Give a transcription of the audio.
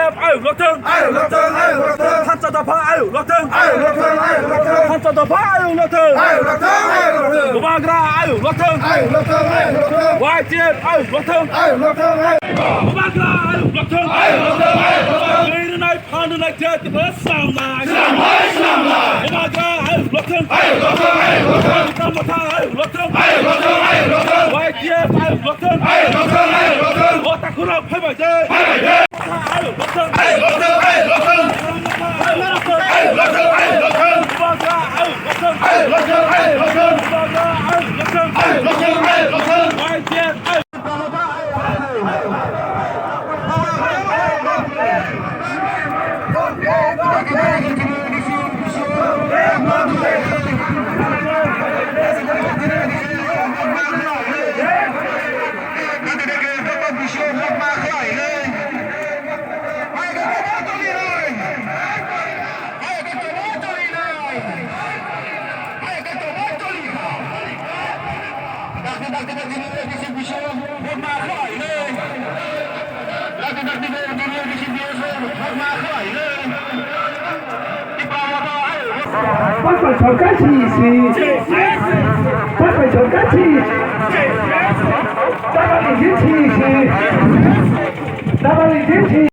YTF 아유 러튼 아유 럭던 아유 럭던 한자다파 아유 러튼 아유 럭던 아유 럭던 한자다파 아유 러튼 아유 럭던 아유 럭던 노바그라 아유 러튼 아유 럭던 아유 럭던 YTF 아유 러튼 아유 럭던 아유 노바그라 아유 러튼 아유 럭던 아유 럭던 Late night pounding like that, the best sound line. Islamline Oh my God, 아유 러튼 아유 럭던 아유 럭던 한자다파 아유 러튼 아유 럭던 아유 럭던 YTF 아유 러튼 아유 럭던 아유 럭던 어따쿠라 팔바이제 아유 아유 러튼 아유 럭던 아유 럭던 아유 러튼 아유 럭던 아유 럭던 노바그라 아유 러튼 아유 럭던 아유 럭던 노바그라 아유 러튼 아유 럭던 아유 럭던 YTF 아유 bắt phải chọn cái gì bắt phải chọn cái gì ta đang đi diễn gì ta đang đi diễn gì